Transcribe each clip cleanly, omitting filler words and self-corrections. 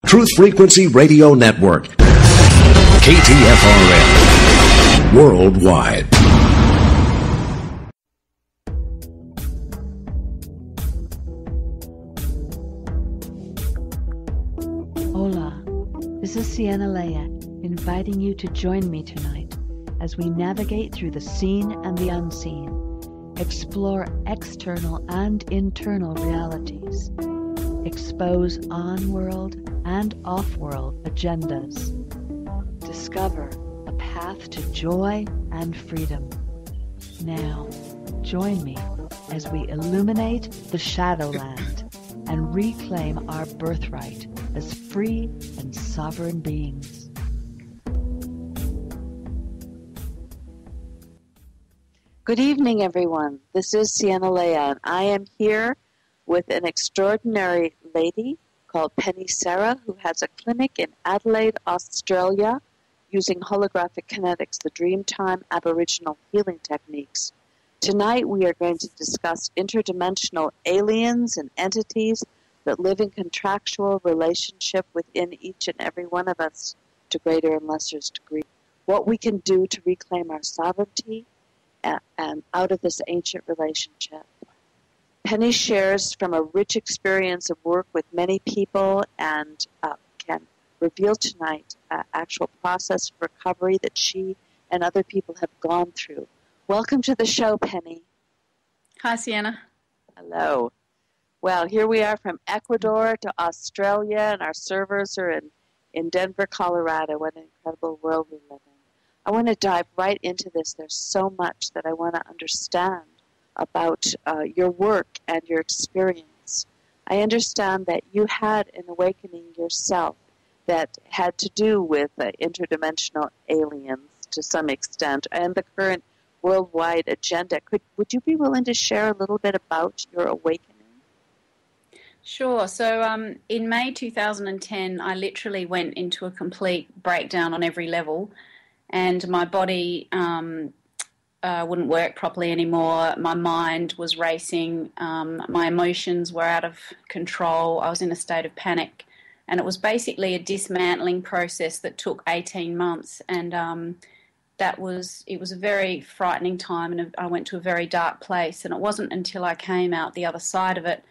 Truth Frequency Radio Network. K-TFRN. Worldwide. Hola, this is Sienna inviting you to join me tonight as we navigate through the seen and the unseen, explore external and internal realities, expose on-world and off-world agendas, discover a path to joy and freedom. Now, join me as we illuminate the Shadowland and reclaim our birthright as free and sovereign beings. Good evening, everyone. This is Sienna, and I am here with an extraordinary lady called Penny Sarah, who has a clinic in Adelaide, Australia, using Holographic Kinetics, the Dreamtime Aboriginal healing techniques. Tonight we are going to discuss interdimensional aliens and entities that live in contractual relationship within each and every one of us to greater and lesser degree. What we can do to reclaim our sovereignty and out of this ancient relationship. Penny shares from a rich experience of work with many people and can reveal tonight an actual process of recovery that she and other people have gone through. Welcome to the show, Penny. Hi, Sienna. Hello. Well, here we are from Ecuador to Australia, and our servers are in Denver, Colorado. What an incredible world we live in. I want to dive right into this. There's so much that I want to understand about your work and your experience. I understand that you had an awakening yourself that had to do with interdimensional aliens to some extent and the current worldwide agenda. Would you be willing to share a little bit about your awakening? Sure. So in May 2010, I literally went into a complete breakdown on every level, and my body wouldn't work properly anymore. My mind was racing. My emotions were out of control. I was in a state of panic, and it was basically a dismantling process that took 18 months. And it was a very frightening time, and I went to a very dark place. And it wasn't until I came out the other side of it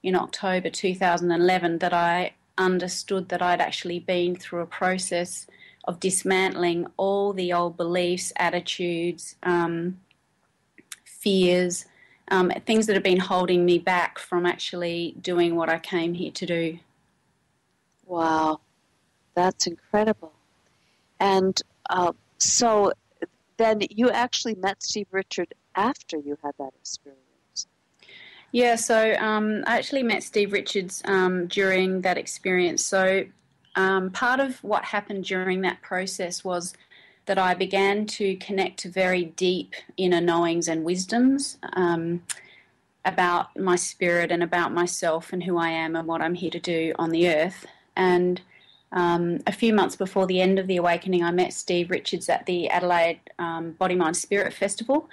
in October 2011 that I understood that I'd actually been through a process of dismantling all the old beliefs, attitudes, fears, things that have been holding me back from actually doing what I came here to do. Wow, that's incredible. And so then you actually met Steve Richard after you had that experience. Yeah, so I actually met Steve Richards during that experience. So part of what happened during that process was that I began to connect to very deep inner knowings and wisdoms about my spirit and about myself and who I am and what I'm here to do on the earth. And a few months before the end of the awakening, I met Steve Richards at the Adelaide Body, Mind, Spirit Festival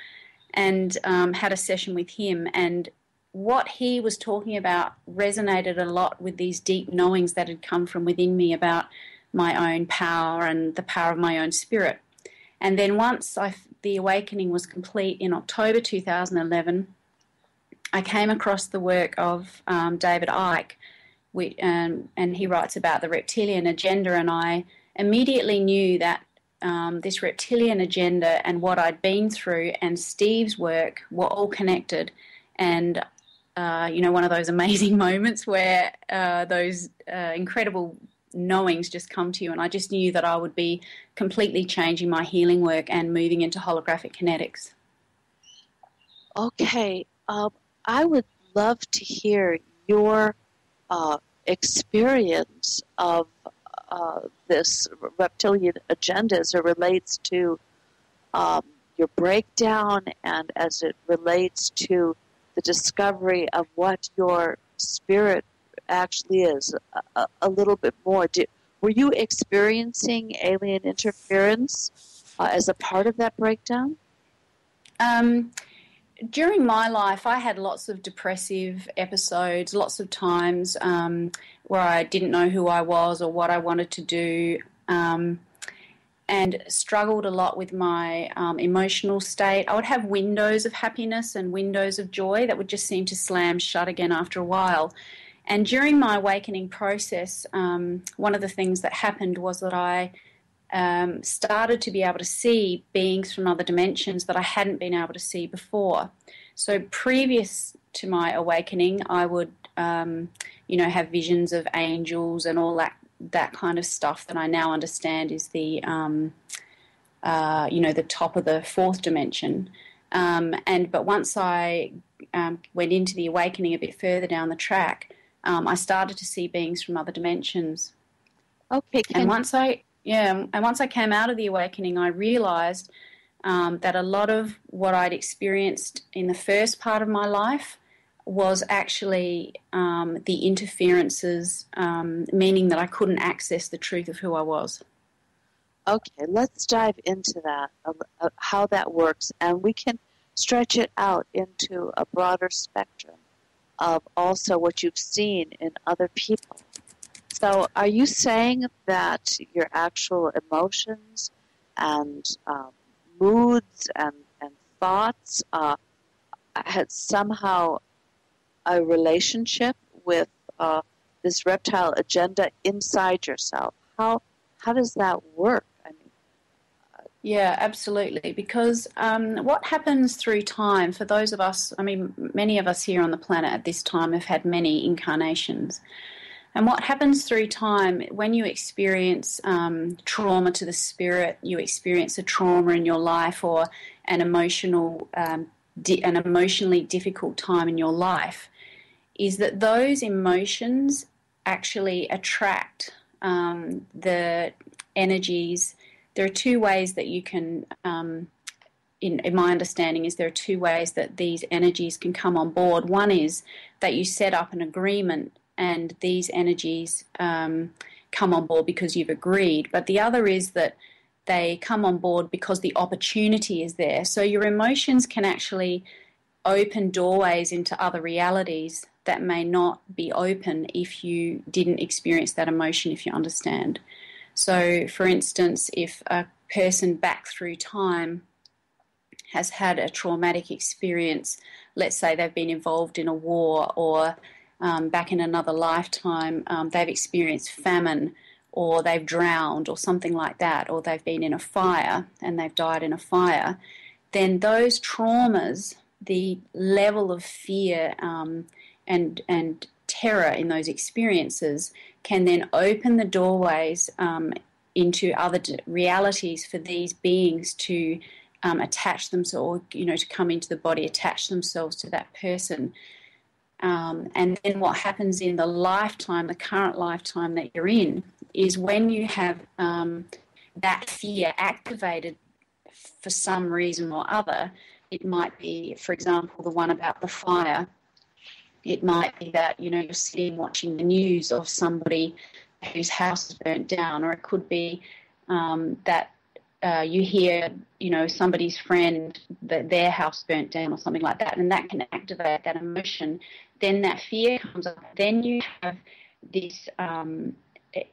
and had a session with him. And what he was talking about resonated a lot with these deep knowings that had come from within me about my own power and the power of my own spirit. And then once the awakening was complete in October 2011, I came across the work of David Icke, and he writes about the reptilian agenda, and I immediately knew that this reptilian agenda and what I'd been through and Steve's work were all connected. And one of those amazing moments where those incredible knowings just come to you, and I just knew that I would be completely changing my healing work and moving into holographic kinetics. Okay, I would love to hear your experience of this reptilian agenda as it relates to your breakdown and as it relates to the discovery of what your spirit actually is a little bit more. Were you experiencing alien interference as a part of that breakdown? During my life, I had lots of depressive episodes, lots of times where I didn't know who I was or what I wanted to do, and struggled a lot with my emotional state. I would have windows of happiness and windows of joy that would just seem to slam shut again after a while. And during my awakening process, one of the things that happened was that I started to be able to see beings from other dimensions that I hadn't been able to see before. So previous to my awakening, I would, have visions of angels and all that kind of stuff that I now understand is the, the top of the fourth dimension. But once I went into the awakening a bit further down the track, I started to see beings from other dimensions. Okay. And once I came out of the awakening, I realized that a lot of what I'd experienced in the first part of my life was actually the interferences, meaning that I couldn't access the truth of who I was. Okay, let's dive into that, how that works, and we can stretch it out into a broader spectrum of also what you've seen in other people. So are you saying that your actual emotions and moods and thoughts had somehow a relationship with this reptile agenda inside yourself? How does that work? Yeah, absolutely. Because what happens through time, for those of us, many of us here on the planet at this time have had many incarnations. And what happens through time, when you experience trauma to the spirit, you experience a trauma in your life or an emotionally difficult time in your life, is that those emotions actually attract the energies. There are two ways that you can, in my understanding, there are two ways that these energies can come on board. One is that you set up an agreement and these energies come on board because you've agreed. But the other is that they come on board because the opportunity is there. So your emotions can actually open doorways into other realities that may not be open if you didn't experience that emotion, if you understand. So, for instance, if a person back through time has had a traumatic experience, let's say they've been involved in a war or back in another lifetime they've experienced famine or they've drowned or something like that, or they've been in a fire and they've died in a fire, then those traumas, the level of fear and terror in those experiences can then open the doorways into other realities for these beings to attach themselves, or to come into the body, attach themselves to that person. And then what happens in the lifetime, the current lifetime that you're in, is when you have that fear activated for some reason or other. It might be, for example, the one about the fire. It might be that, you're sitting watching the news of somebody whose house is burnt down, or it could be that you hear, somebody's friend, that their house burnt down or something like that, and that can activate that emotion. Then that fear comes up. Then you have this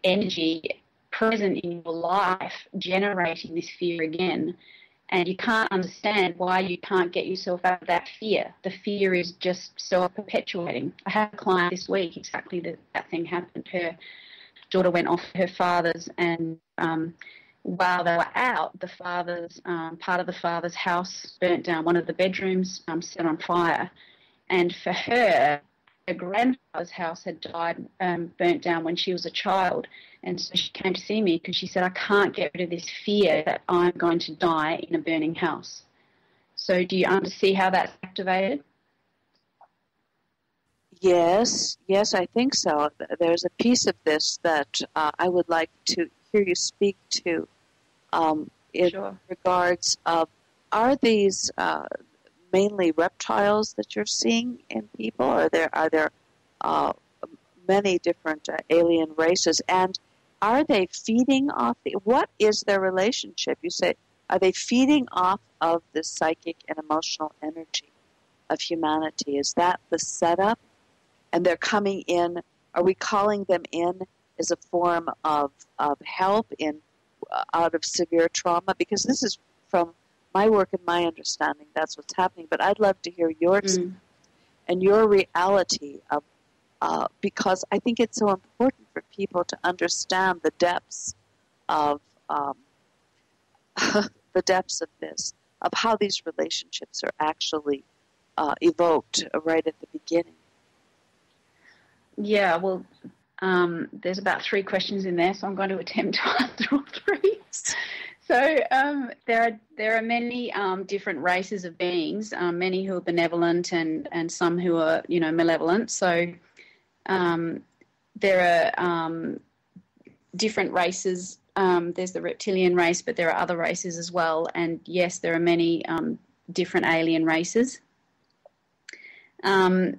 energy present in your life generating this fear again. And you can't understand why you can't get yourself out of that fear. The fear is just self-perpetuating. I had a client this week, exactly that thing happened. Her daughter went off to her father's, and while they were out, the father's part of the father's house burnt down. One of the bedrooms set on fire. And for her grandfather's house had died, burnt down when she was a child. And so she came to see me because she said, I can't get rid of this fear that I'm going to die in a burning house. So do you see how that's activated? Yes, I think so. There's a piece of this that I would like to hear you speak to in regards of, are these mainly reptiles that you're seeing in people, or are there many different alien races, and are they feeding off what is their relationship? You say, are they feeding off of the psychic and emotional energy of humanity? Is that the setup? And they're coming in Are we calling them in as a form of help out of severe trauma? Because this is from my work and my understanding, that's what's happening. But I'd love to hear yours and your reality of, because I think it's so important for people to understand the depths of the depths of this, of how these relationships are actually evoked right at the beginning. Yeah, well, there's about 3 questions in there, so I'm going to attempt to answer all 3. So there are many different races of beings, many who are benevolent and some who are, malevolent. So there are different races. There's the reptilian race, but there are other races as well. And yes, there are many different alien races. The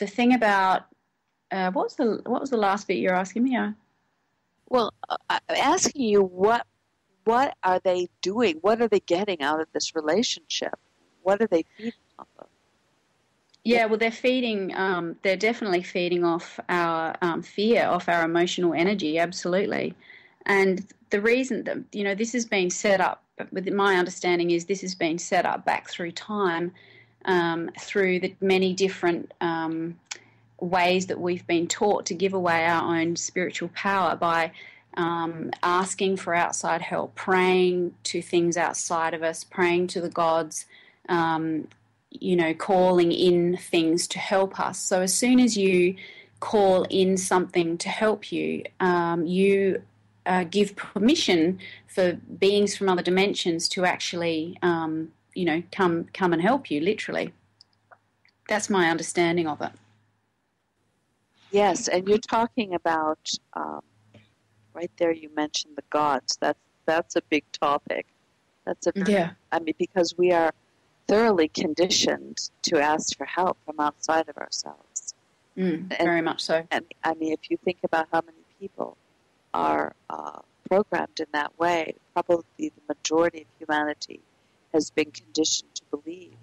thing about what was the last bit you're asking me? Well, I'm asking you what are they doing? What are they getting out of this relationship? What are they feeding off of? Yeah, well, they're definitely feeding off our fear, off our emotional energy, absolutely. And the reason that, this has been set up, with my understanding is this has been set up back through time, through the many different ways that we've been taught to give away our own spiritual power by asking for outside help, praying to things outside of us, praying to the gods, calling in things to help us. So as soon as you call in something to help you, you give permission for beings from other dimensions to actually, come and help you, literally. That's my understanding of it. Yes, and you're talking about, right there you mentioned the gods. That's a big topic. Because we are thoroughly conditioned to ask for help from outside of ourselves. Very much so. And if you think about how many people are programmed in that way, probably the majority of humanity has been conditioned to believe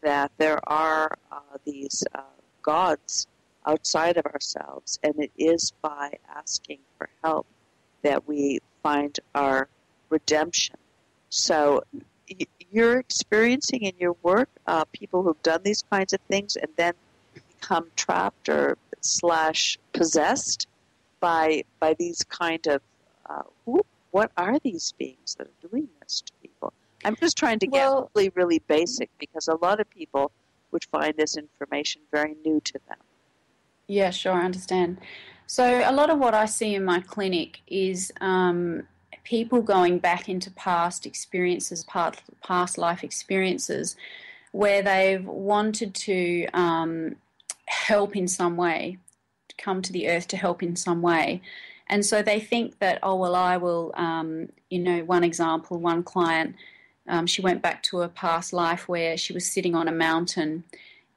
that there are these gods outside of ourselves, and it is by asking for help that we find our redemption. So you're experiencing in your work people who've done these kinds of things and then become trapped or / possessed by these kind of what are these beings that are doing this to people? I'm just trying to get really, really basic, because a lot of people would find this information very new to them. Yeah, sure, I understand. So a lot of what I see in my clinic is people going back into past experiences, past life experiences, where they've wanted to help in some way, to come to the earth to help in some way. And so they think that, I will, one example, one client, she went back to a past life where she was sitting on a mountain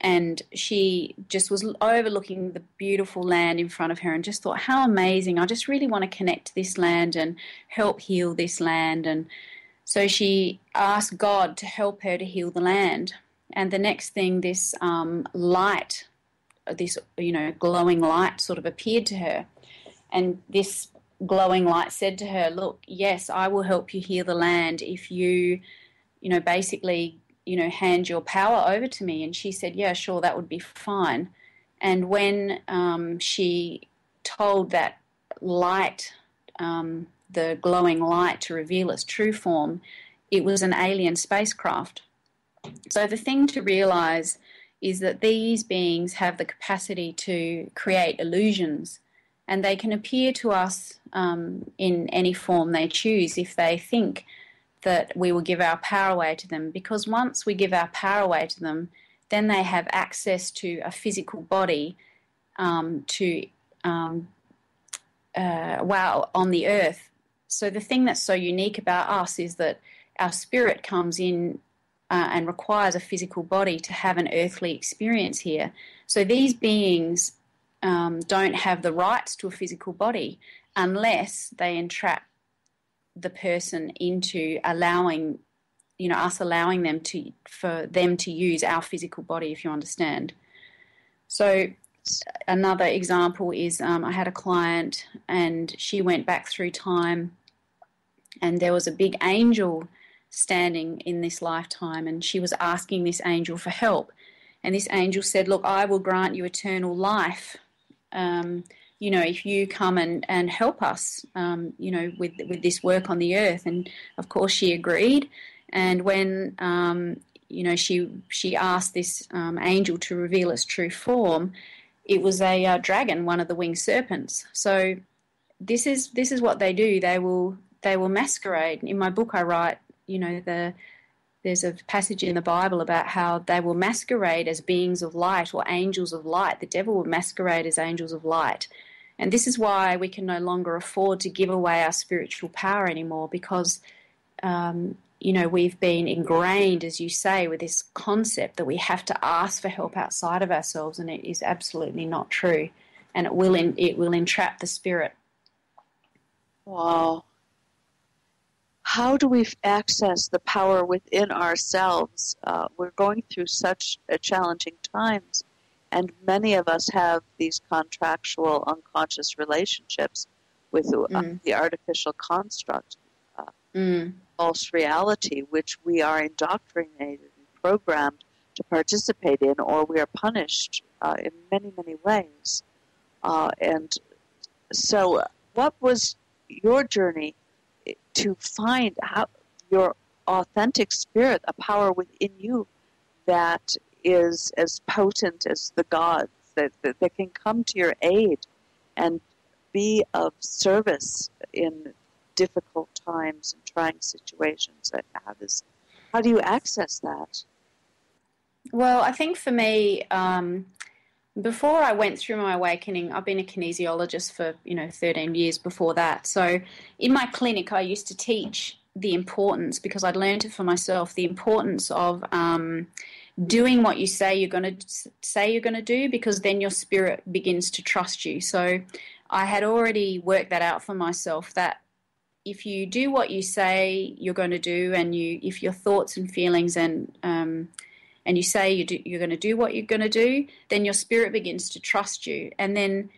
and she just was overlooking the beautiful land in front of her and just thought, how amazing, I just really want to connect to this land and help heal this land. And so she asked God to help her to heal the land. And the next thing, this light, this, glowing light sort of appeared to her. And this glowing light said to her, look, yes, I will help you heal the land if you, basically, hand your power over to me. And she said, yeah, sure, that would be fine. And when she told that light, the glowing light, to reveal its true form, it was an alien spacecraft. So the thing to realize is that these beings have the capacity to create illusions, and they can appear to us in any form they choose if they think that we will give our power away to them. Because once we give our power away to them, then they have access to a physical body on the earth. So the thing that's so unique about us is that our spirit comes in and requires a physical body to have an earthly experience here. So these beings don't have the rights to a physical body unless they entrap the person into allowing, us allowing them for them to use our physical body, if you understand. So another example is I had a client and she went back through time and there was a big angel standing in this lifetime and she was asking this angel for help. And this angel said, look, I will grant you eternal life, if you come and help us, with this work on the earth. And, of course, she agreed. And when, she asked this angel to reveal its true form, it was a dragon, one of the winged serpents. So this is what they do. They will masquerade. In my book I write, there's a passage in the Bible about how they will masquerade as beings of light or angels of light. The devil will masquerade as angels of light. And this is why we can no longer afford to give away our spiritual power anymore because, we've been ingrained, as you say, with this concept that we have to ask for help outside of ourselves, and it is absolutely not true. And it will entrap the spirit. Wow. How do we access the power within ourselves? We're going through such challenging times, and many of us have these contractual, unconscious relationships with the artificial construct, false reality, which we are indoctrinated and programmed to participate in, or we are punished in many, many ways. And so what was your journey to find your authentic spirit, a power within you that is as potent as the gods, that can come to your aid and be of service in difficult times and trying situations? How do you access that? Well, I think for me, before I went through my awakening, I've been a kinesiologist for 13 years before that. So in my clinic, I used to teach the importance, because I'd learned it for myself, the importance of doing what you say you're going to do, because then your spirit begins to trust you. So I had already worked that out for myself, that if you do what you say you're going to do, and if your thoughts and feelings and you say you're going to do what you're going to do, then your spirit begins to trust you. And then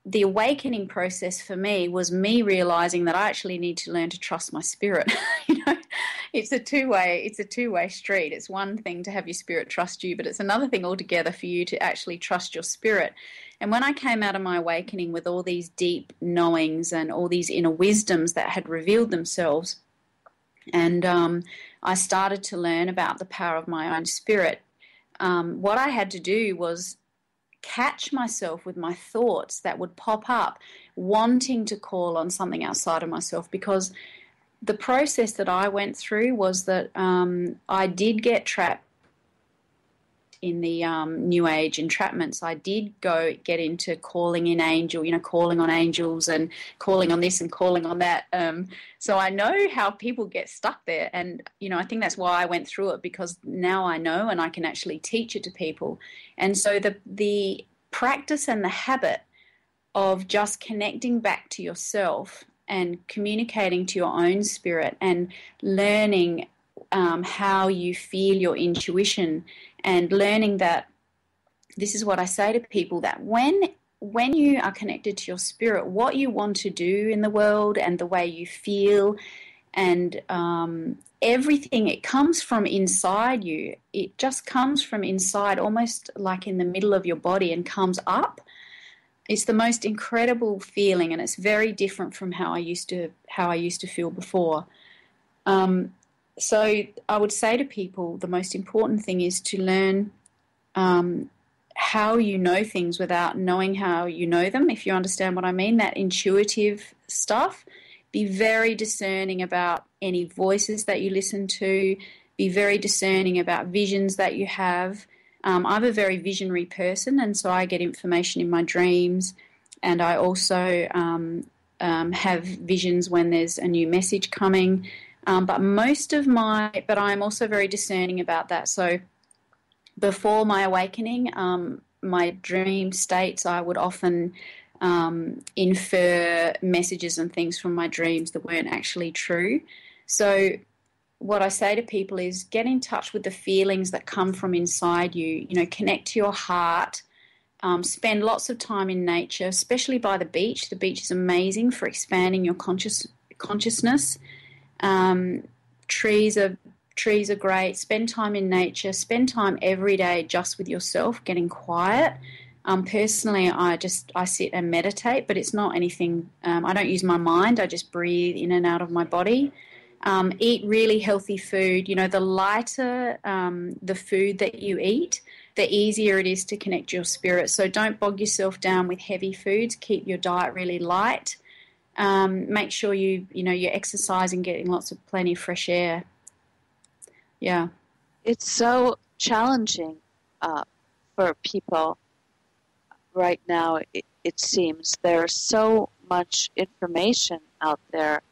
the awakening process for me was me realizing that I actually need to learn to trust my spirit. It's a two-way street. It's one thing to have your spirit trust you, but it's another thing altogether for you to actually trust your spirit. And when I came out of my awakening with all these deep knowings and all these inner wisdoms that had revealed themselves, and I started to learn about the power of my own spirit, what I had to do was catch myself with my thoughts that would pop up, wanting to call on something outside of myself, because the process that I went through was that I did get trapped in the New Age entrapments. I did get into calling in angel, calling on angels and calling on this and calling on that. So I know how people get stuck there. And, I think that's why I went through it, because now I know and I can actually teach it to people. And so the practice and the habit of just connecting back to yourself and communicating to your own spirit and learning how you feel your intuition, and learning that, this is what I say to people, that when you are connected to your spirit, what you want to do in the world and the way you feel and everything, it comes from inside you. It just comes from inside, almost like in the middle of your body, and comes up. It's the most incredible feeling, and it's very different from how I used to feel before. So I would say to people, the most important thing is to learn how you know things without knowing how you know them, if you understand what I mean, that intuitive stuff. Be very discerning about any voices that you listen to. Be very discerning about visions that you have. I'm a very visionary person, and so I get information in my dreams, and I also have visions when there's a new message coming. But I'm also very discerning about that. So before my awakening, my dream states, I would often infer messages and things from my dreams that weren't actually true. So what I say to people is get in touch with the feelings that come from inside you. Connect to your heart, spend lots of time in nature, especially by the beach. The beach is amazing for expanding your consciousness. Trees are great. Spend time in nature. Spend time every day just with yourself, getting quiet. Personally, I sit and meditate, but it's not anything. I don't use my mind. I just breathe in and out of my body. Eat really healthy food. You know, the lighter the food that you eat, the easier it is to connect your spirit. So don't bog yourself down with heavy foods. Keep your diet really light. Make sure you're exercising, getting plenty of fresh air. Yeah. It's so challenging for people right now. It seems there's so much information out there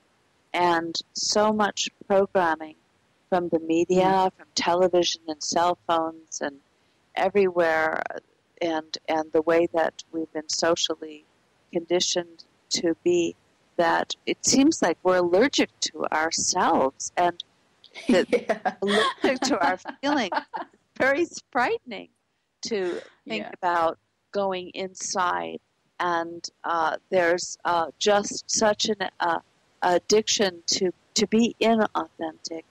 and so much programming from the media, from television and cell phones and everywhere, and the way that we've been socially conditioned to be, that it seems like we're allergic to ourselves and allergic to our feelings. It's very frightening to think about going inside, and there's just such an addiction to be inauthentic,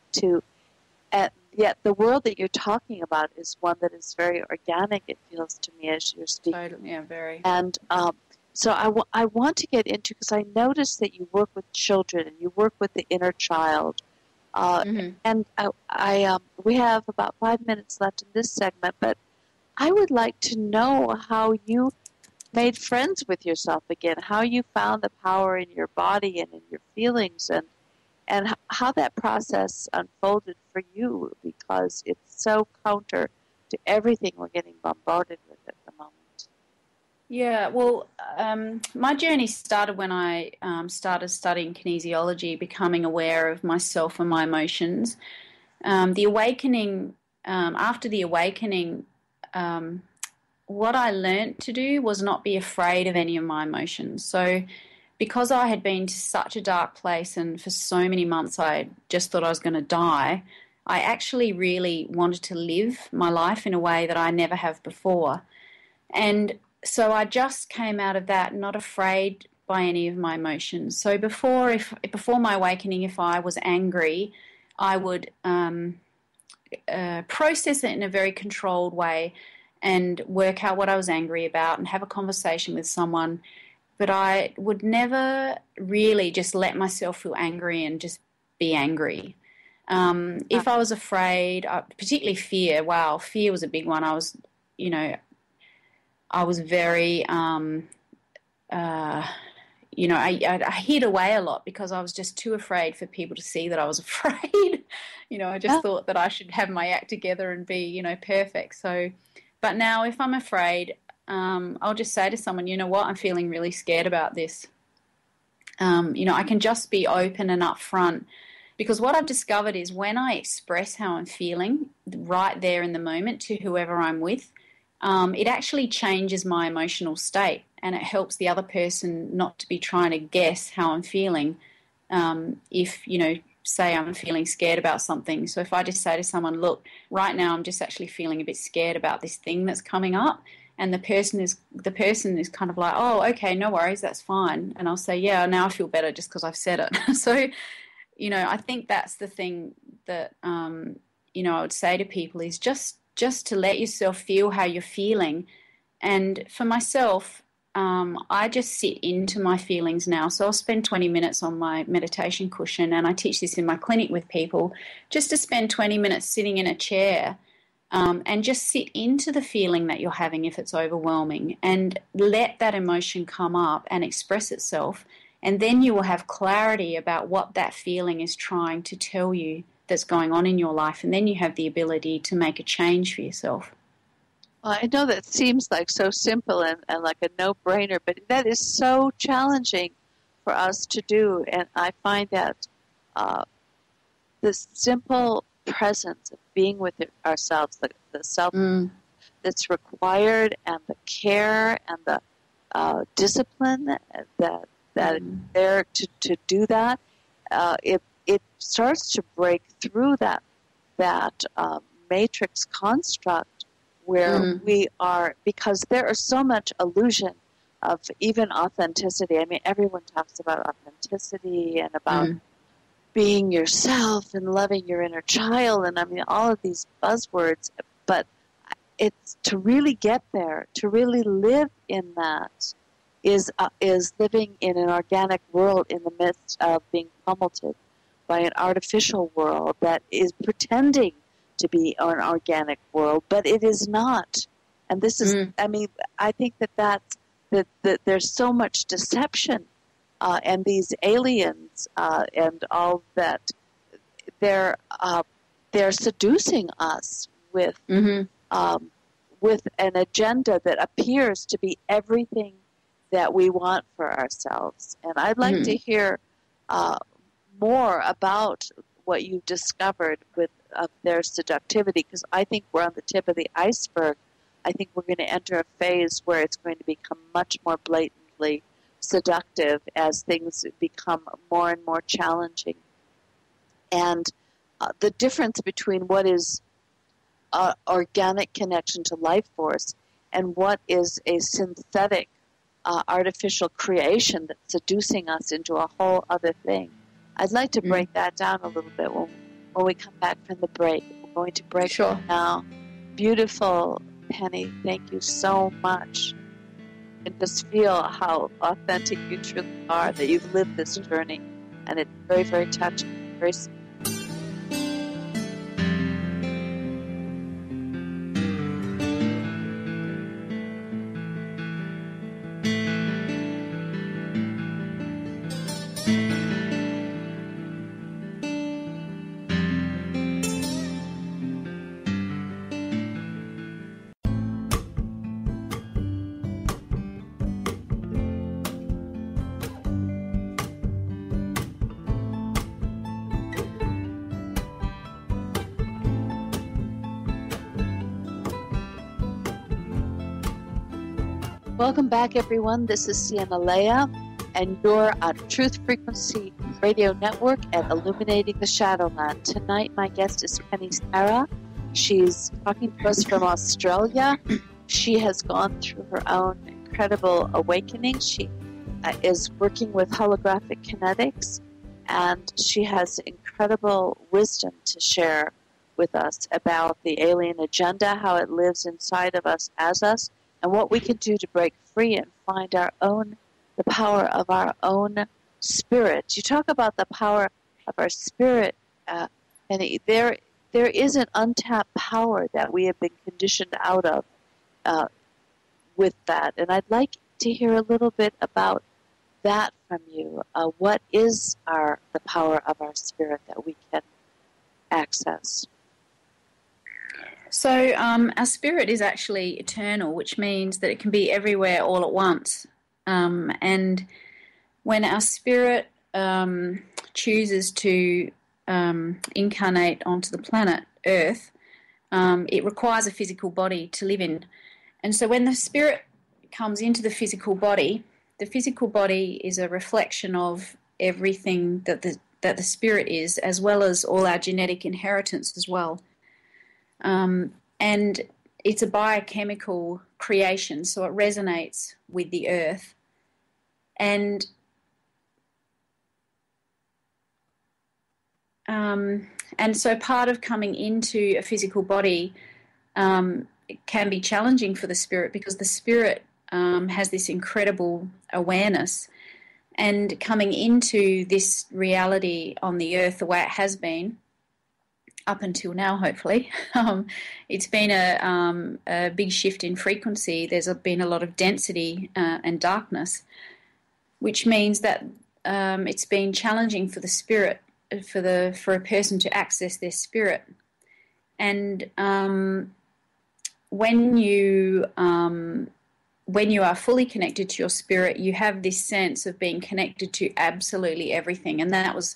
yet the world that you're talking about is one that is very organic, it feels to me, as you're speaking. Totally, yeah, very. And so I want to get into, because I noticed that you work with children and you work with the inner child. And we have about 5 minutes left in this segment, but I would like to know how you made friends with yourself again, how you found the power in your body and in your feelings, and how that process unfolded for you, because it's so counter to everything we're getting bombarded with at the moment. Yeah, well, my journey started when I started studying kinesiology, becoming aware of myself and my emotions. The awakening, after the awakening, what I learnt to do was not be afraid of any of my emotions. So because I had been to such a dark place and for so many months I just thought I was going to die, I actually really wanted to live my life in a way that I never have before. And so I just came out of that not afraid by any of my emotions. So before my awakening, if I was angry, I would process it in a very controlled way and work out what I was angry about and have a conversation with someone. But I would never really just let myself feel angry and just be angry. If I was afraid, particularly fear, fear was a big one. I was very, I hid away a lot because I was just too afraid for people to see that I was afraid. I just thought that I should have my act together and be, perfect. So, but now if I'm afraid, I'll just say to someone, you know what, I'm feeling really scared about this. I can just be open and upfront, because what I've discovered is when I express how I'm feeling right there in the moment to whoever I'm with, it actually changes my emotional state, and it helps the other person not to be trying to guess how I'm feeling. If, say I'm feeling scared about something. So if I just say to someone, look, right now I'm just actually feeling a bit scared about this thing that's coming up, and the person is kind of like, oh, okay, no worries, that's fine. And I'll say, yeah, now I feel better just because I've said it. So, I think that's the thing that, I would say to people is just to let yourself feel how you're feeling. And for myself, I just sit into my feelings now. So I'll spend 20 minutes on my meditation cushion, and I teach this in my clinic with people, just to spend 20 minutes sitting in a chair and just sit into the feeling that you're having if it's overwhelming, and let that emotion come up and express itself. And then you will have clarity about what that feeling is trying to tell you that's going on in your life, and then you have the ability to make a change for yourself. Well, I know that seems like so simple and like a no-brainer, but that is so challenging for us to do. And I find that this simple presence of being with ourselves, the self that's required, and the care and the discipline that is there to do that, it starts to break through that matrix construct where we are, because there is so much illusion of even authenticity. I mean, everyone talks about authenticity and about being yourself and loving your inner child, and I mean, all of these buzzwords, but it's to really get there, to really live in that, is living in an organic world in the midst of being pummeled by an artificial world that is pretending to be an organic world, but it is not. And this is, I mean, I think that there's so much deception, and these aliens and all that, they're seducing us with an agenda that appears to be everything that we want for ourselves. And I'd like to hear more about what you've discovered with their seductivity, because I think we're on the tip of the iceberg. I think we're going to enter a phase where it's going to become much more blatantly seductive as things become more and more challenging. And the difference between what is organic connection to life force and what is a synthetic artificial creation that's seducing us into a whole other thing. I'd like to break that down a little bit when we come back from the break. We're going to break right now. Beautiful, Penny. Thank you so much. And just feel how authentic you truly are, that you've lived this journey. And it's very, very touching, very sweet. Welcome back, everyone. This is Sienna Leah, and you're on Truth Frequency Radio Network at Illuminating the Shadowland. Tonight, my guest is Penny Sarah. She's talking to us from Australia. She has gone through her own incredible awakening. She is working with Holographic Kinetics, and she has incredible wisdom to share with us about the alien agenda, how it lives inside of us as us, and what we can do to break free and find the power of our own spirit. You talk about the power of our spirit, and there is an untapped power that we have been conditioned out of with that. And I'd like to hear a little bit about that from you. What is the power of our spirit that we can access? So our spirit is actually eternal, which means that it can be everywhere all at once. And when our spirit chooses to incarnate onto the planet Earth, it requires a physical body to live in. And so when the spirit comes into the physical body is a reflection of everything that the spirit is, as well as all our genetic inheritance as well. And it's a biochemical creation, so it resonates with the earth. And so part of coming into a physical body can be challenging for the spirit, because the spirit has this incredible awareness. And coming into this reality on the earth the way it has been, up until now, hopefully, it's been a big shift in frequency. There's been a lot of density and darkness, which means that it's been challenging for the spirit, for a person to access their spirit. And when you are fully connected to your spirit, you have this sense of being connected to absolutely everything. And that was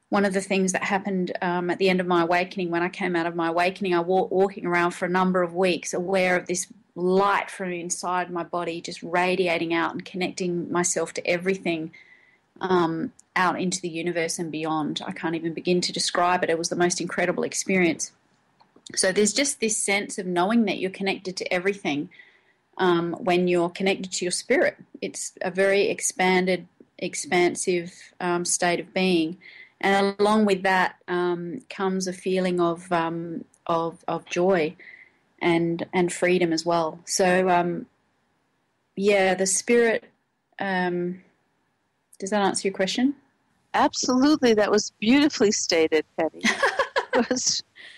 one of the things that happened at the end of my awakening. When I came out of my awakening, I was walking around for a number of weeks, aware of this light from inside my body just radiating out and connecting myself to everything out into the universe and beyond. I can't even begin to describe it. It was the most incredible experience. So there's just this sense of knowing that you're connected to everything when you're connected to your spirit. It's a very expanded, expansive state of being. And along with that comes a feeling of joy and freedom as well. So, the spirit, does that answer your question? Absolutely. That was beautifully stated, Penny.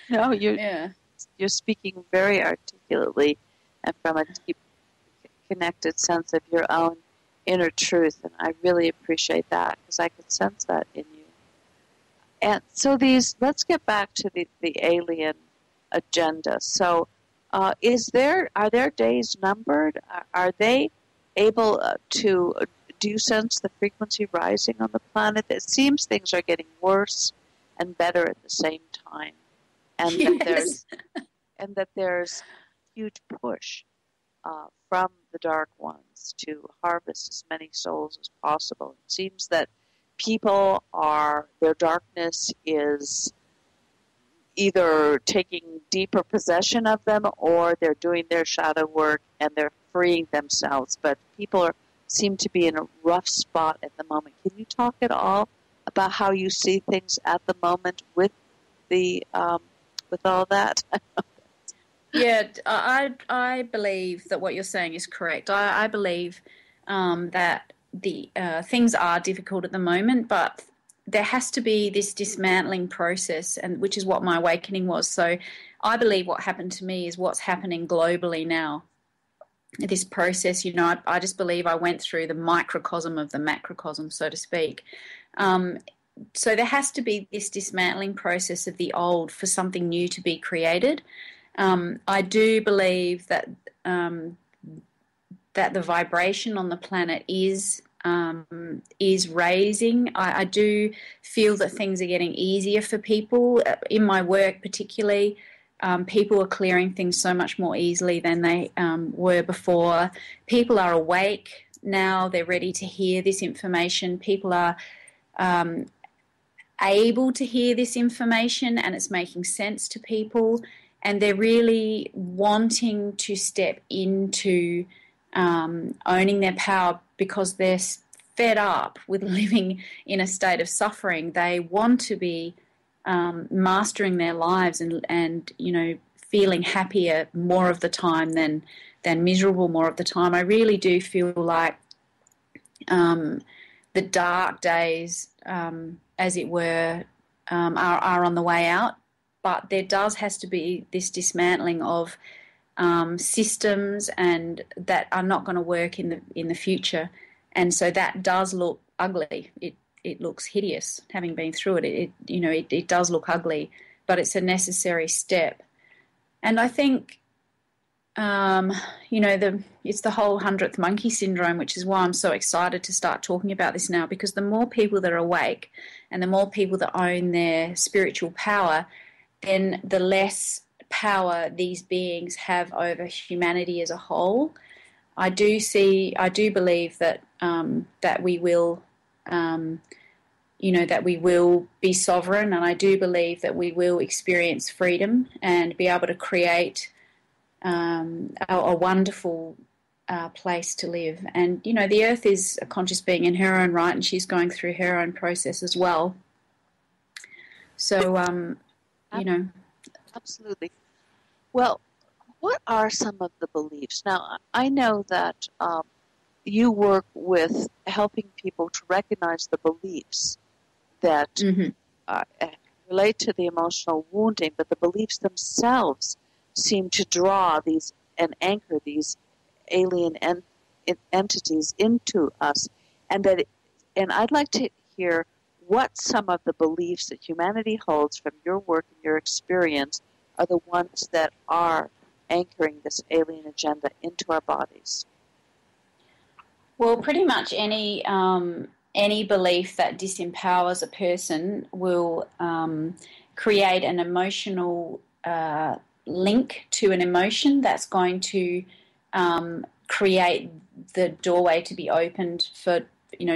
You're speaking very articulately and from a deep, connected sense of your own inner truth, and I really appreciate that because I could sense that in you. And so let's get back to the alien agenda. So are their days numbered? Are they able to, do you sense the frequency rising on the planet? It seems things are getting worse and better at the same time. And Yes. that there's huge push from the Dark Ones to harvest as many souls as possible. It seems that their darkness is either taking deeper possession of them or they're doing their shadow work and they're freeing themselves. But people seem to be in a rough spot at the moment. Can you talk at all about how you see things at the moment with all that? Yeah, I believe that what you're saying is correct. I believe that the things are difficult at the moment, but there has to be this dismantling process, and which is what my awakening was. So I believe what happened to me is what's happening globally now. This process, I just believe I went through the microcosm of the macrocosm, so to speak. So there has to be this dismantling process of the old for something new to be created. I do believe that the vibration on the planet is raising. I do feel that things are getting easier for people. In my work particularly, people are clearing things so much more easily than they were before. People are awake now. They're ready to hear this information. People are able to hear this information, and it's making sense to people. And they're really wanting to step into owning their power because they're fed up with living in a state of suffering. They want to be mastering their lives and feeling happier more of the time than miserable more of the time. I really do feel like the dark days, as it were, are on the way out. But there has to be this dismantling of systems and that are not going to work in the future, and so that does look ugly. It looks hideous. Having been through it, it does look ugly, but it's a necessary step. And I think it's the whole 100th monkey syndrome, which is why I'm so excited to start talking about this now, because the more people that are awake and the more people that own their spiritual power, then the less power these beings have over humanity as a whole. I do believe that that we will, that we will be sovereign, and I do believe that we will experience freedom and be able to create a wonderful place to live. And the Earth is a conscious being in her own right, and she's going through her own process as well. So. Absolutely. Well, what are some of the beliefs? Now, I know that you work with helping people to recognize the beliefs that relate to the emotional wounding, but the beliefs themselves seem to draw these and anchor these alien entities into us. And I'd like to hear what some of the beliefs that humanity holds from your work and your experience are the ones that are anchoring this alien agenda into our bodies. Well, pretty much any belief that disempowers a person will create an emotional link to an emotion that's going to create the doorway to be opened for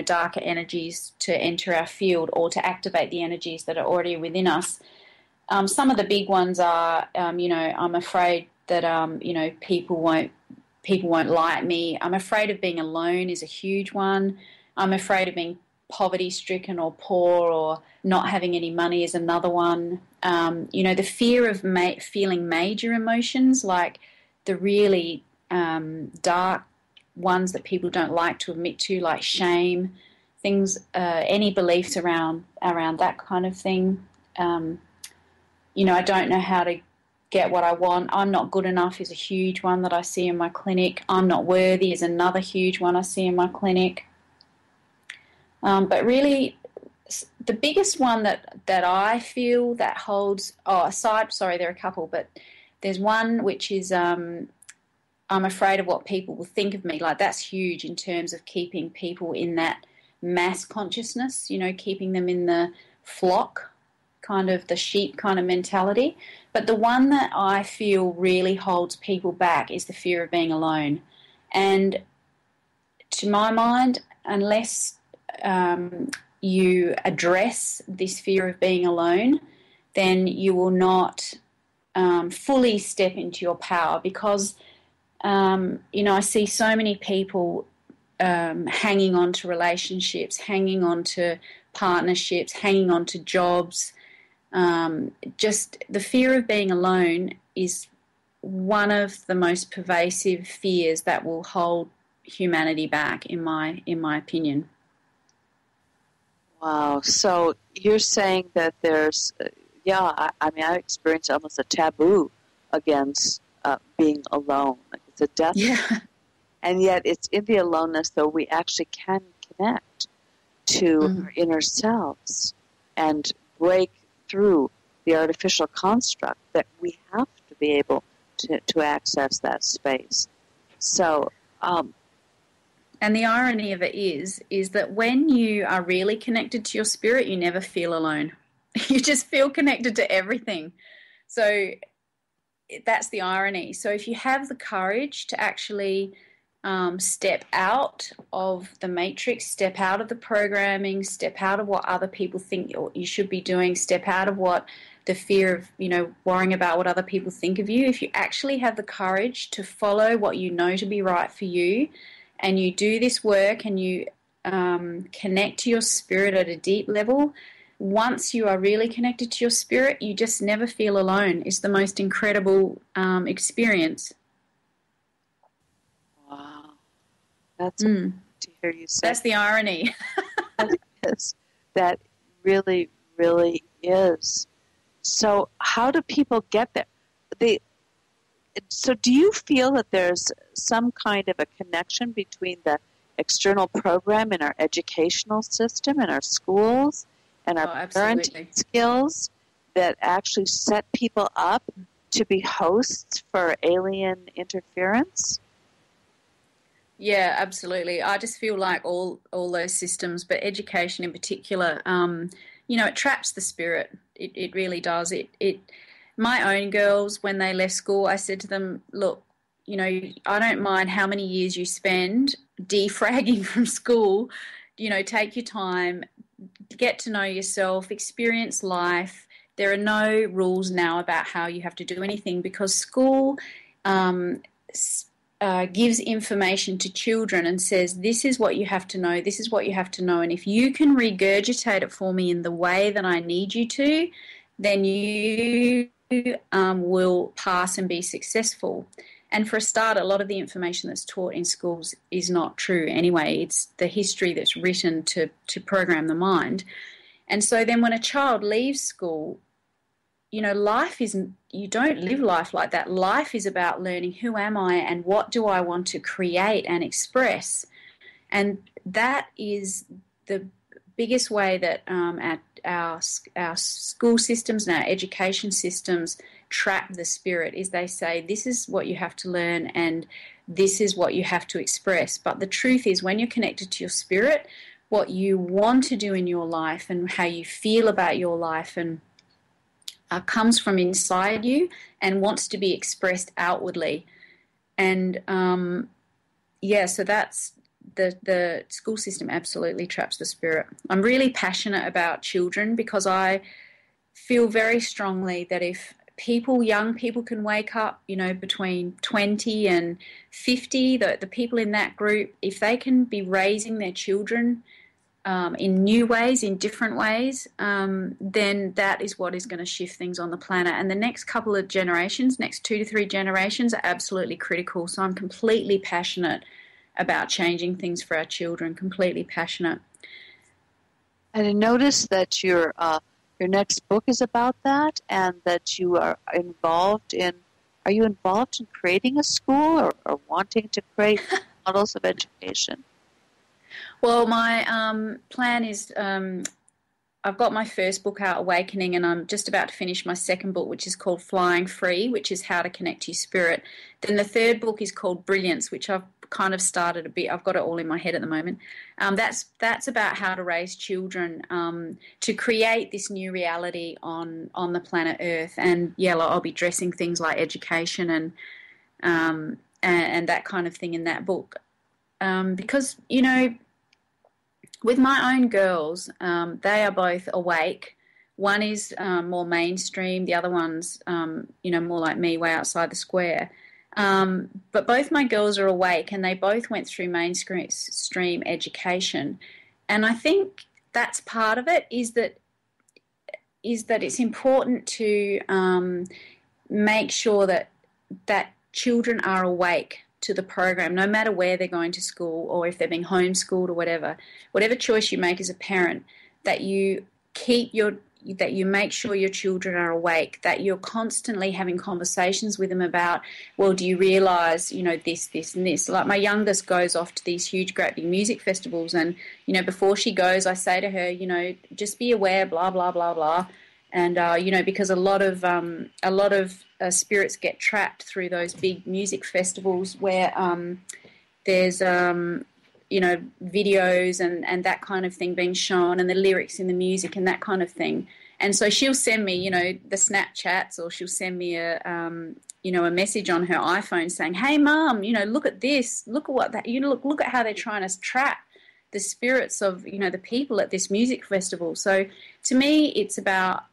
darker energies to enter our field or to activate the energies that are already within us. Some of the big ones are, I'm afraid that, people won't like me. I'm afraid of being alone is a huge one. I'm afraid of being poverty-stricken or poor or not having any money is another one. The fear of feeling major emotions, like the really dark ones that people don't like to admit to, like shame, things, any beliefs around that kind of thing. I don't know how to get what I want. I'm not good enough is a huge one that I see in my clinic. I'm not worthy is another huge one I see in my clinic. But really, the biggest one that I feel that holds, there are a couple, but there's one which is I'm afraid of what people will think of me. Like, that's huge in terms of keeping people in that mass consciousness, keeping them in the flock, kind of the sheep kind of mentality. But the one that I feel really holds people back is the fear of being alone. And to my mind, unless you address this fear of being alone, then you will not fully step into your power, because, I see so many people hanging on to relationships, hanging on to partnerships, hanging on to jobs. Just the fear of being alone is one of the most pervasive fears that will hold humanity back, in my opinion. Wow. So you're saying that there's, I experienced almost a taboo against being alone. Like, it's a death. Yeah. And yet it's in the aloneness, though, we actually can connect to our inner selves and break through the artificial construct that we have to be able to access that space. So, and the irony of it is that when you are really connected to your spirit, you never feel alone. You just feel connected to everything. So that's the irony. So if you have the courage to actually step out of the matrix, step out of the programming, step out of what other people think you should be doing, step out of what the fear of, worrying about what other people think of you. If you actually have the courage to follow what you know to be right for you, and you do this work and you connect to your spirit at a deep level, once you are really connected to your spirit, you just never feel alone. It's the most incredible experience. Wow. That's to hear you say. That's the irony. That really, really is. So how do people get there? So do you feel that there's some kind of a connection between the external program in our educational system, in our schools, and our parenting skills that actually set people up to be hosts for alien interference? Yeah, absolutely. I just feel like all those systems, but education in particular, it traps the spirit. It really does. My own girls, when they left school, I said to them, look, I don't mind how many years you spend defragging from school. Take your time, get to know yourself, experience life. There are no rules now about how you have to do anything, because school gives information to children and says, this is what you have to know, this is what you have to know, and if you can regurgitate it for me in the way that I need you to, then you will pass and be successful. And for a start, a lot of the information that's taught in schools is not true anyway. It's the history that's written to program the mind. And so then when a child leaves school, life isn't, you don't live life like that. Life is about learning, who am I and what do I want to create and express. And that is the biggest way that our school systems and our education systems trap the spirit, is they say, this is what you have to learn and this is what you have to express. But the truth is, when you're connected to your spirit, what you want to do in your life and how you feel about your life and comes from inside you and wants to be expressed outwardly. And so that's the school system absolutely traps the spirit. I'm really passionate about children because I feel very strongly that if young people can wake up, between 20 and 50, the people in that group, if they can be raising their children in new ways, in different ways, then that is what is going to shift things on the planet. And the next couple of generations, next 2 to 3 generations, are absolutely critical. So I'm completely passionate about changing things for our children, completely passionate. And I noticed that your next book is about that, and that you are involved in. Are you involved in creating a school or wanting to create models of education? Well, my plan is I've got my first book out, Awakening, and I'm just about to finish my second book, which is called Flying Free, which is how to connect to your spirit. Then the third book is called Brilliance, which I've kind of started a bit. I've got it all in my head at the moment. That's about how to raise children to create this new reality on the planet Earth. And yeah, I'll be addressing things like education and that kind of thing in that book, because with my own girls, they are both awake. One is more mainstream. The other one's, more like me, way outside the square. But both my girls are awake, and they both went through mainstream education. And I think that's part of it, is that it's important to make sure that children are awake to the program, no matter where they're going to school or if they're being homeschooled or whatever choice you make as a parent, that you make sure your children are awake, that you're constantly having conversations with them about, well, do you realise, this and this? Like my youngest goes off to these huge, great big music festivals, and, before she goes, I say to her, just be aware, blah, blah, blah, blah. And, because a lot of spirits get trapped through those big music festivals where there's, videos and that kind of thing being shown, and the lyrics in the music and that kind of thing. And so she'll send me, the Snapchats, or she'll send me a message on her iPhone saying, "Hey, Mum, look at this, look at what that, look at how they're trying to trap the spirits of, the people at this music festival." So to me, it's about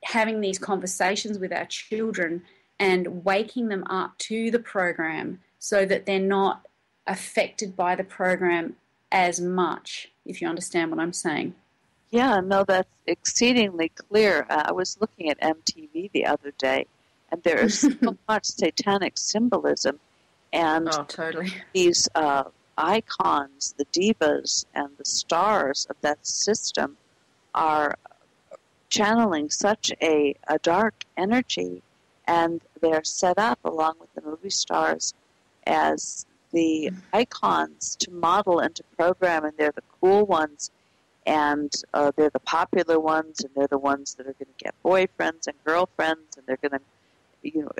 having these conversations with our children and waking them up to the program so that they're not affected by the program as much, if you understand what I'm saying. Yeah, no, that's exceedingly clear. I was looking at MTV the other day, and there is so much satanic symbolism. And totally. These icons, the divas and the stars of that system, are channeling such a dark energy, and they're set up along with the movie stars as the icons to model and to program, and they're the cool ones, and they're the popular ones, and they're the ones that are going to get boyfriends and girlfriends, and they're going to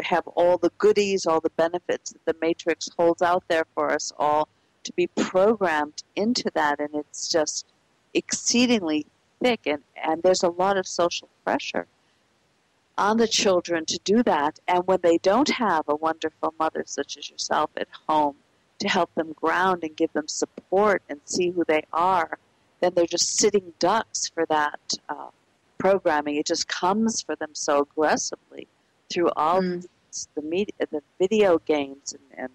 have all the goodies, all the benefits that the Matrix holds out there for us all to be programmed into that. And it's just exceedingly thick, and there's a lot of social pressure on the children to do that. And when they don't have a wonderful mother such as yourself at home to help them ground and give them support and see who they are, then they're just sitting ducks for that programming. It just comes for them so aggressively through all the media, the video games and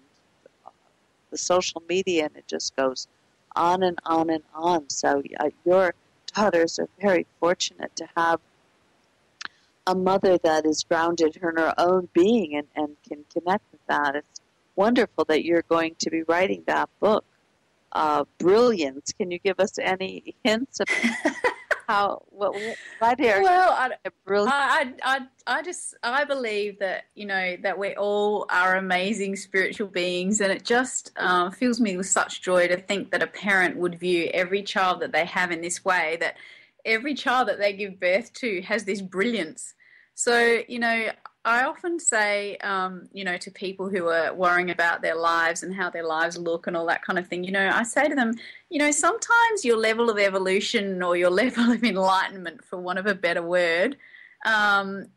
the social media, and it just goes on and on and on. So your daughters are very fortunate to have a mother that is grounded in her own being and can connect with that. It's wonderful that you're going to be writing that book, Brilliance. Can you give us any hints of why dare I believe that that we all are amazing spiritual beings, and it just fills me with such joy to think that a parent would view every child that they have in this way, that every child that they give birth to has this brilliance. So I often say to people who are worrying about their lives and how their lives look and all that kind of thing, I say to them, sometimes your level of evolution or your level of enlightenment, for want of a better word, doesn't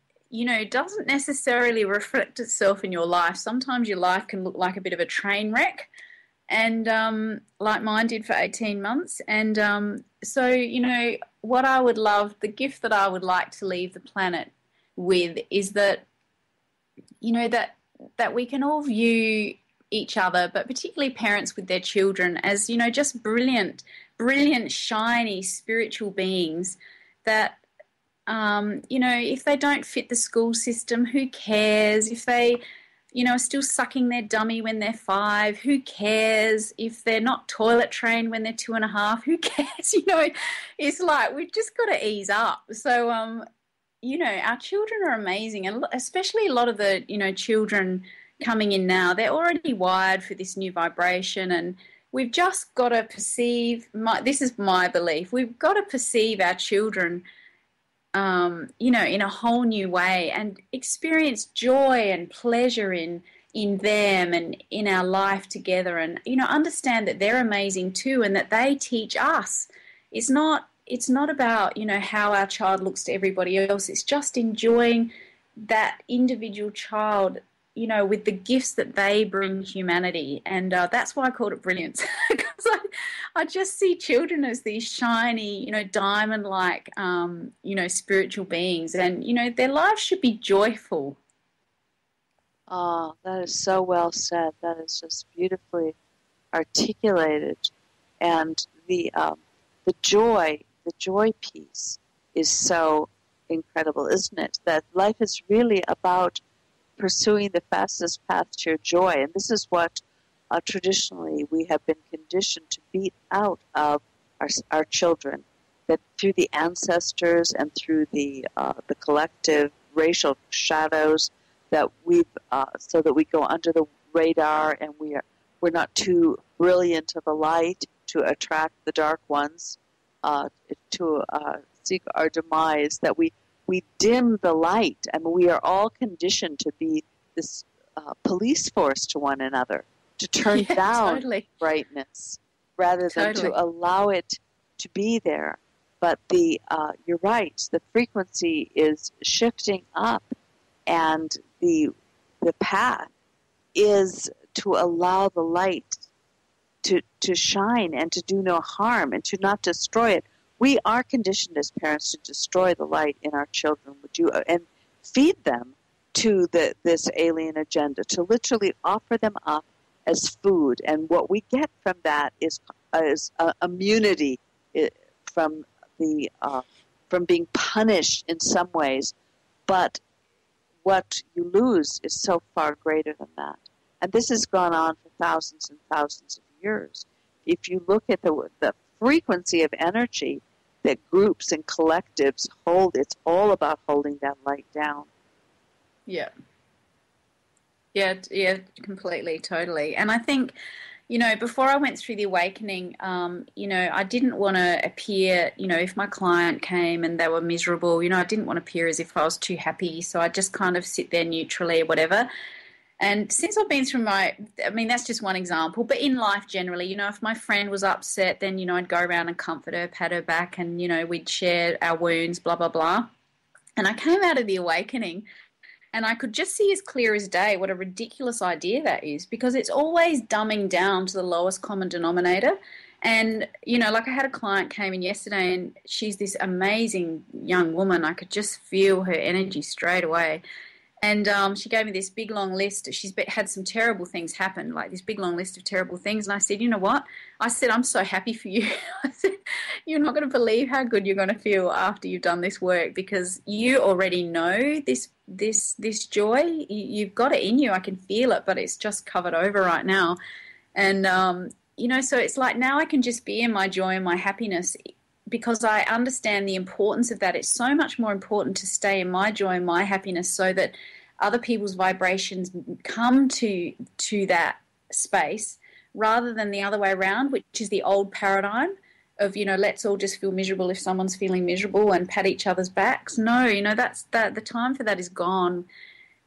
necessarily reflect itself in your life. Sometimes your life can look like a bit of a train wreck, and like mine did for 18 months. And so, what I would love, the gift that I would like to leave the planet with is that, you know, that we can all view each other, but particularly parents with their children, as, you know, just brilliant, shiny spiritual beings that, you know, if they don't fit the school system, who cares? If they, you know, are still sucking their dummy when they're 5, who cares? If they're not toilet trained when they're 2.5, who cares? You know, it's like we've just got to ease up. So, you know, our children are amazing, and especially a lot of the, you know, children coming in now, they're already wired for this new vibration, and we've just got to perceive, this is my belief, we've got to perceive our children, you know, in a whole new way, and experience joy and pleasure in them and in our life together, and, you know, understand that they're amazing too, and that they teach us. It's not about, you know, how our child looks to everybody else. It's just enjoying that individual child, you know, with the gifts that they bring humanity. And that's why I called it brilliance, because I just see children as these shiny, you know, diamond-like, you know, spiritual beings. And, you know, their lives should be joyful. Oh, that is so well said. That is just beautifully articulated. And the joy piece is so incredible, isn't it? That life is really about pursuing the fastest path to your joy. And this is what traditionally we have been conditioned to beat out of our children, that through the ancestors and through the collective racial shadows, that we've so that we go under the radar, and we're not too brilliant of a light to attract the dark ones, to seek our demise, that we dim the light. I mean, we are all conditioned to be this police force to one another, to turn down brightness rather than to allow it to be there. But you're right, the frequency is shifting up, and the path is to allow the light to shine and to do no harm and to not destroy it. We are conditioned as parents to destroy the light in our children, and feed them to this alien agenda, to literally offer them up as food. And what we get from that is immunity from being punished in some ways. But what you lose is so far greater than that. And this has gone on for thousands and thousands of years. If you look at the frequency of energy that groups and collectives hold, it's all about holding that light down. Yeah, completely, totally. And I think, you know, before I went through the awakening, you know, I didn't want to appear, you know, if my client came and they were miserable, you know, I didn't want to appear as if I was too happy. So I just kind of sit there neutrally or whatever. And since I've been through that's just one example, but in life generally, you know, if my friend was upset, then, you know, I'd go around and comfort her, pat her back, and, you know, we'd share our wounds, blah, blah, blah. And I came out of the awakening, and I could just see as clear as day what a ridiculous idea that is, because it's always dumbing down to the lowest common denominator. And, you know, like I had a client came in yesterday, and she's this amazing young woman. I could just feel her energy straight away. And she gave me this big, long list. She's had some terrible things happen, like this big, long list of terrible things. And I said, you know what? I said, I'm so happy for you. I said, you're not going to believe how good you're going to feel after you've done this work, because you already know this joy. You've got it in you. I can feel it, but it's just covered over right now. And, you know, so it's like now I can just be in my joy and my happiness, because I understand the importance of that. It's so much more important to stay in my joy and my happiness, so that other people's vibrations come to that space, rather than the other way around, which is the old paradigm of, you know, let's all just feel miserable if someone's feeling miserable and pat each other's backs. No, you know, the time for that is gone.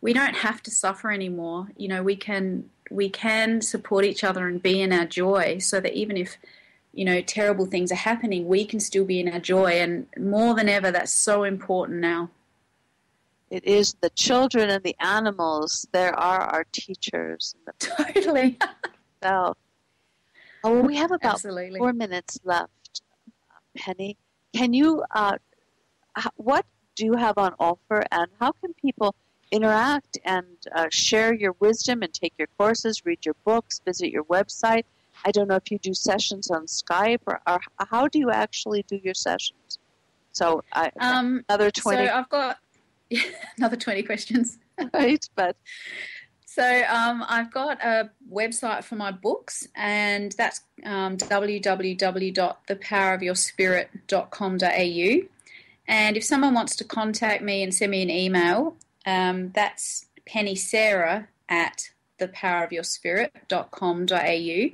We don't have to suffer anymore. You know, we can support each other and be in our joy, so that even if, you know, terrible things are happening, we can still be in our joy. And more than ever, that's so important now. It is. The children and the animals, there are our teachers. Totally. So, well, we have about Absolutely. 4 minutes left. Penny, can you, what do you have on offer, and how can people interact and share your wisdom and take your courses, read your books, visit your website? I don't know if you do sessions on Skype, or how do you actually do your sessions? So another 20. So I've got another 20 questions. Right, but... So I've got a website for my books, and that's www.thepowerofyourspirit.com.au. And if someone wants to contact me and send me an email, that's pennysarah@thepowerofyourspirit.com.au.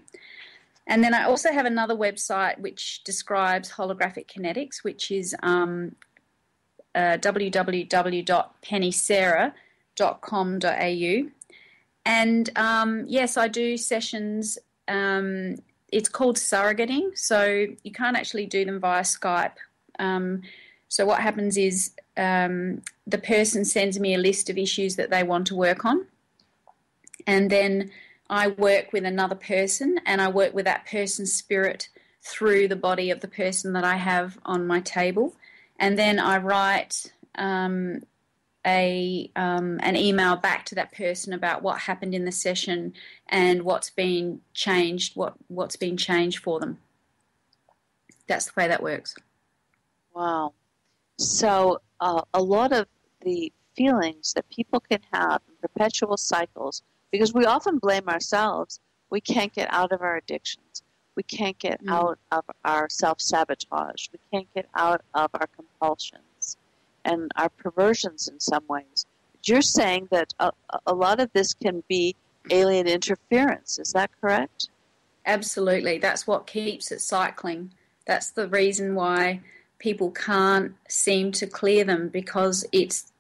And then I also have another website which describes holographic kinetics, which is www.pennysarah.com.au. And yes, I do sessions. It's called surrogating, so you can't actually do them via Skype. So what happens is the person sends me a list of issues that they want to work on, and then I work with another person, and I work with that person's spirit through the body of the person that I have on my table, and then I write an email back to that person about what happened in the session and what's been changed, what's been changed for them. That's the way that works. Wow. So a lot of the feelings that people can have in perpetual cycles, because we often blame ourselves, we can't get out of our addictions, we can't get out of our self-sabotage, we can't get out of our compulsions and our perversions in some ways. You're saying that a lot of this can be alien interference. Is that correct? Absolutely. That's what keeps it cycling. That's the reason why people can't seem to clear them, because it's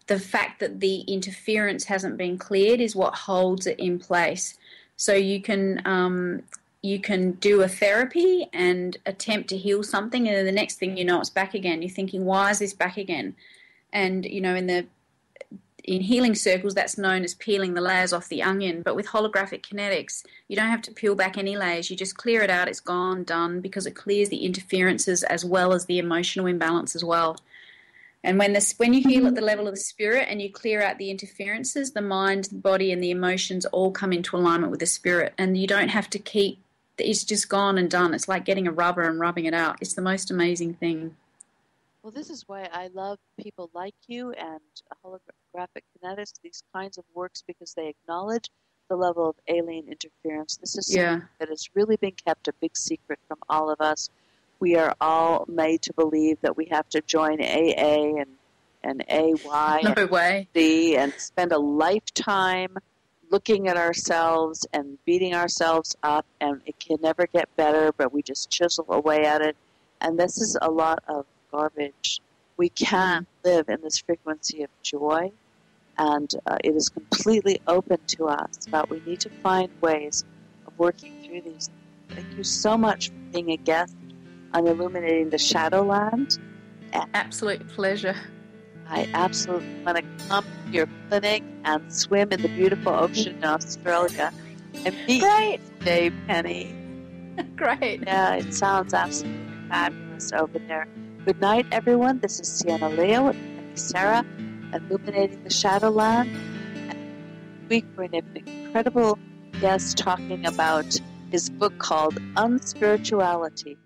the fact that the interference hasn't been cleared is what holds it in place. So you can do a therapy and attempt to heal something, and then the next thing you know, it's back again. You're thinking, why is this back again? And, you know, in healing circles, that's known as peeling the layers off the onion. But with holographic kinetics, you don't have to peel back any layers. You just clear it out. It's gone, done, because it clears the interferences as well as the emotional imbalance as well. And when you heal at the level of the spirit and you clear out the interferences, the mind, the body, and the emotions all come into alignment with the spirit. And you don't have to keep, it's just gone and done. It's like getting a rubber and rubbing it out. It's the most amazing thing. Well, this is why I love people like you and Holographic Kinetics, these kinds of works, because they acknowledge the level of alien interference. This is something that has really been kept a big secret from all of us. We are all made to believe that we have to join AA and AY and C and spend a lifetime looking at ourselves and beating ourselves up, and it can never get better, but we just chisel away at it. And this is a lot of garbage. We can live in this frequency of joy, and it is completely open to us, but we need to find ways of working through these. Thank you so much for being a guest on Illuminating the Shadowland. Absolute pleasure. I absolutely want to come to your clinic and swim in the beautiful ocean in Australia and meet you someday, Penny. Great. Yeah, it sounds absolutely fabulous over there. Good night, everyone. This is Sienna Leo with Penny Sarah, Illuminating the Shadowland. And this week we're going to have an incredible guest talking about his book called Unspirituality.